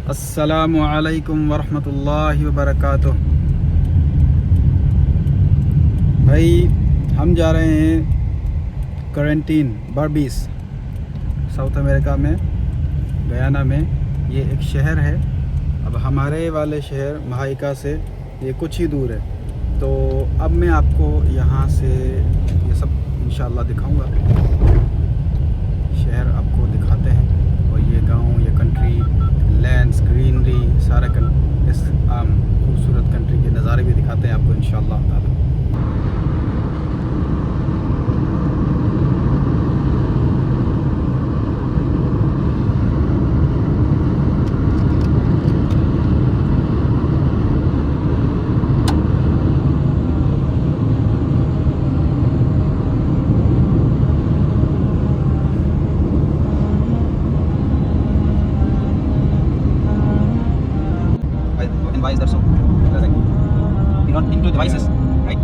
अस्सलामु अलैकुम वरहमतुल्लाहि वबरकातुह। भाई हम जा रहे हैं क्वारंटीन बारबीस, साउथ अमेरिका में, गयाना में। ये एक शहर है। अब हमारे वाले शहर महाइका से ये कुछ ही दूर है। तो अब मैं आपको यहाँ से ये सब इंशाल्लाह दिखाऊंगा। शहर आपको दिखाते हैं और ये गांव, ये कंट्री, लैंड्स, ग्रीनरी, सारा इस खूबसूरत कंट्री के नज़ारे भी दिखाते हैं आपको इंशाल्लाह ताला। Device, that's all. You're not into devices, right?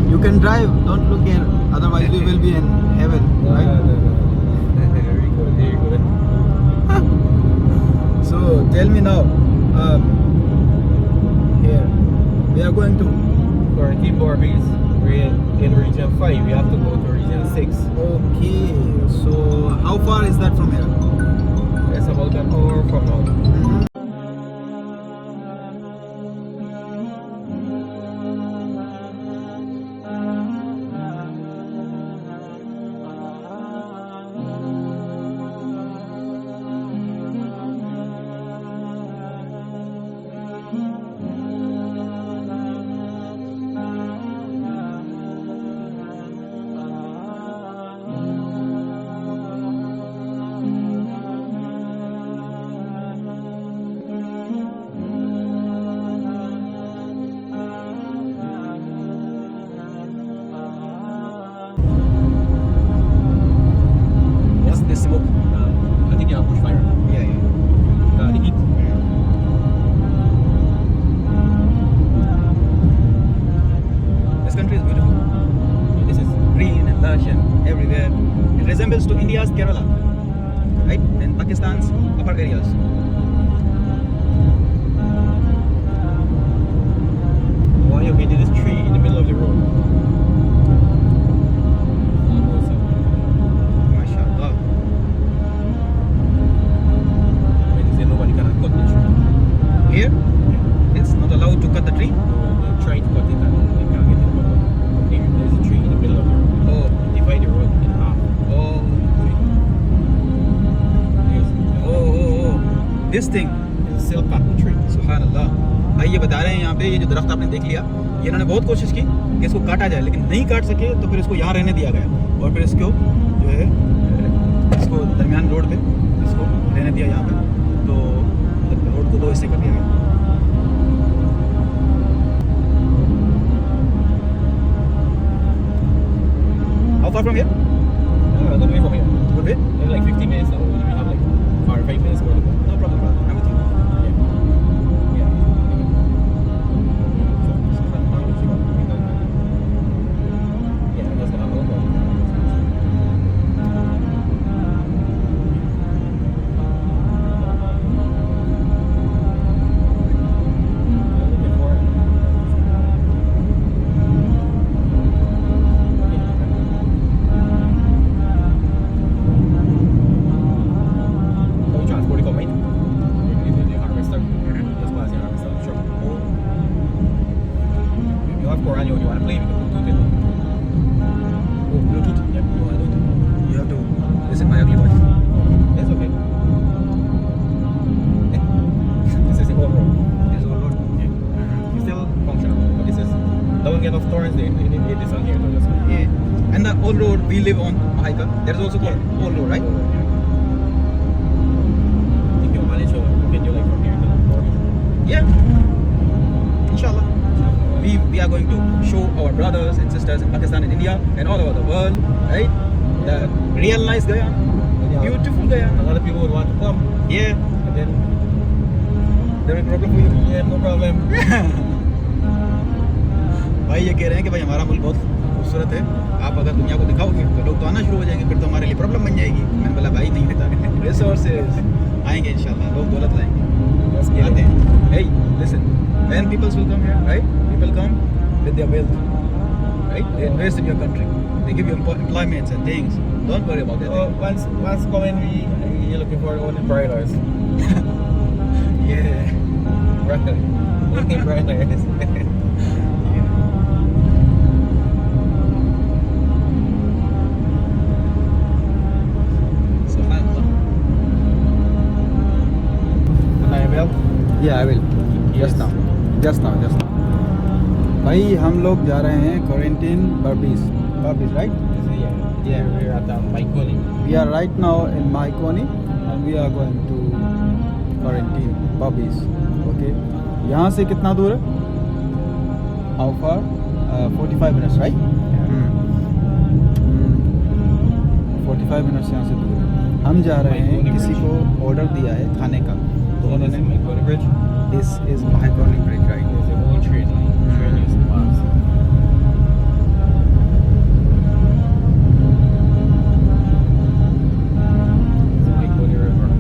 You can drive, don't look here, otherwise we will be in heaven, right? Very good, very good. So tell me now, here we are going to. Quarantine Barbies, we're in region 5, we have to go to region 6. Okay, so how far is that from here? It's about an hour from now. What's this smoke? I think you have bushfire. Yeah. The heat. This country is beautiful. This is green and lush and everywhere. It resembles to India's Kerala, right? And Pakistan's upper areas. Why you made this tree in the middle of the road? MashaAllah. When they say nobody cannot cut the tree. Here, it's not allowed to cut the tree. They're trying to cut it and they can't get it cut. There's a tree in the middle of the road. Oh, Divide the road in half. oh, this thing. It's a silk cotton tree. सुभानअल्लाह। भाई ये बता रहे हैं यहाँ पे, ये जो दरख्त आपने देख लिया, ये इन्होंने बहुत कोशिश की कि इसको काटा जाए, लेकिन नहीं काट सके, तो फिर इसको यहाँ रहने दिया गया और फिर इसको जो है इसको दरमियान रोड पे इसको रहने दिया यहाँ पे, तो रोड को दो हिस्से कर दिया गया। How far from here? Good way from here. Good way? Maybe like 50 minutes now. We have like 4 or 5 minutes more to go. No problem, brother. I'm with you. Yeah. Yeah, that's gonna hold on. You want to play with the Bluetooth? Oh, Bluetooth? Yeah, you want to do it? You have to listen my ugly voice. It's okay. This is the whole road. This is all road. Yeah. It's still functional, but this is don't get off turns. They did this on here. So just Yeah. And the old road we live on, Mahaika, that is also called old road, right? Yeah. we are going to show our brothers and sisters in Pakistan and India and all over the world, right? The real nice Guyana, beautiful A Guyana. lot of people would want to come, Yeah. and then There is problem for you? yeah, no problem. भाई ये कह रहे हैं कि भाई हमारा मुल्क बहुत खूबसूरत है, आप अगर दुनिया को दिखाओगे तो लोग तो आना शुरू हो जाएंगे, फिर तो हमारे लिए प्रॉब्लम बन जाएगी। मैंने बोला भाई नहीं होता, रिसोर्सेज आएंगे इंशाल्लाह, लोग दौलत लाएंगे, Let's get आते it. हैं। Hey, listen, when people will come here, right? People come with their wealth, right? They invest in your country, they give you employments and things. Don't worry about that. So once coming, we're looking for only broilers. Yeah. Only broilers. Can I help? Yeah, I will. Yes. Just now. भाई हम लोग जा रहे हैं quarantine बर्बीज, right? Yeah, we're at Maikoni. We are right now in Maikoni and we are going to quarantine Bobbies. Okay. यहाँ से कितना दूर है? How far? 45 minutes, right? 45 minutes यहाँ से दूर है। हम जा रहे हैं, Maikoni किसी Bridge. को ऑर्डर दिया है खाने का, तो So this is उन्होंने Maikoni Bridge. This is Maikoni Bridge, right? There's a whole train line. Train used to pass. It's the Maikoni River.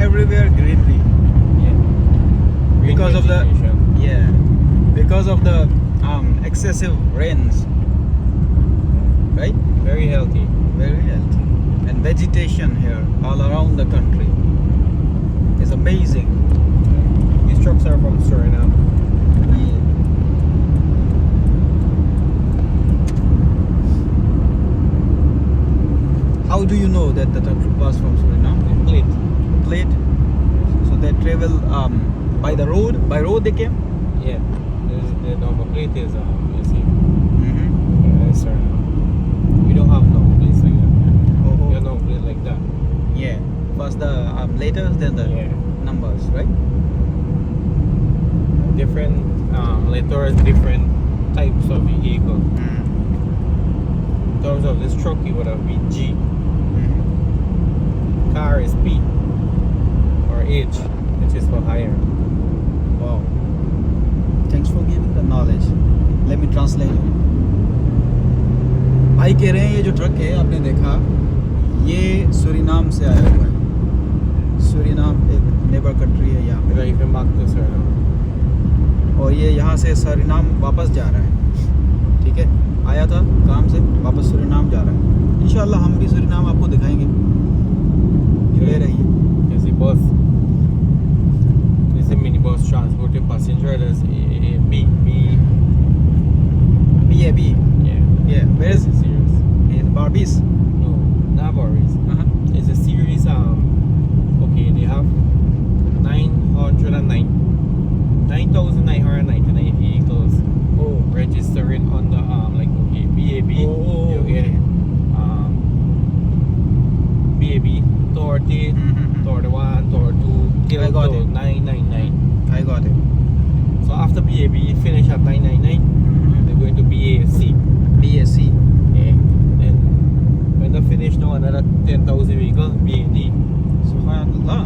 Everywhere greenery. Yeah. Green Because of the vegetation. because of the excessive rains, right? Very healthy. Very healthy. And vegetation here all around the country is amazing. These trucks are from Suriname. How do you know that the truck was from Suriname? Plate. Plate. So they travel by the road. By road they came. Yeah. The number plate is you see. Mm-hmm. Yeah, Suriname. We don't have number plates like that. Oh, We have number plate like that. yeah. First the letters, then the Yeah. numbers, right? Different letters, different types of vehicle. In terms of this truck, it would have been G. Car is P or H, which is for hire. Wow. Thanks for giving the knowledge. Let me translate it. भाई कह रहे हैं ये जो truck है आपने देखा, ये सूरीनाम से आया हुआ है। सूरीनाम एक नेबर कंट्री है यहाँ पे, Driving back to Suriname. और ये यहाँ से सूरीनाम वापस जा रहा है। ठीक है, आया था काम से, वापस सूरीनाम जा रहा है। इंशाल्लाह हम भी सूरीनाम आपको दिखाएंगे, जुड़े रहिए। There's a bus. There's a minibus transporting passenger. There's a B. B. Yeah. Yeah, where is It's a series. it? Barbies. No, not Boris. Uh-huh. It's a series. Okay, they have 9,999 vehicles Oh. registering on the like okay BAB. Oh, You get it. BAB 30, Mhm. 31, 32, till I got to it. 999. I got it. So after BAB finish at 999, they're going to BAC. BSc. Yeah. Then when they finish now another 10,000 vehicles BAD. Subhanallah.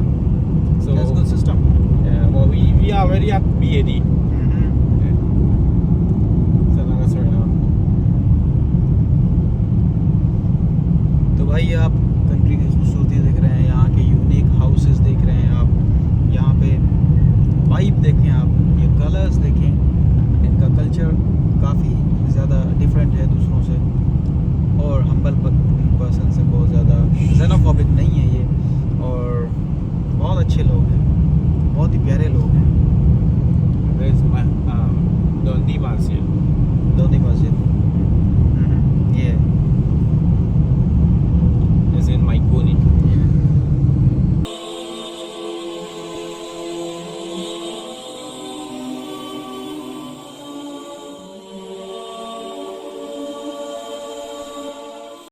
So That's good system. yeah, well we are already at BAD. So now that's right now. तो भाई आप country की खूबसूरती देख रहे हैं, यहाँ के यूनिक हाउसेस देख रहे हैं आप, यहाँ पे वाइब देखें आप, ये कलर्स देखें, इनका कल्चर काफ़ी ज़्यादा डिफरेंट है दूसरों से, और हम्बल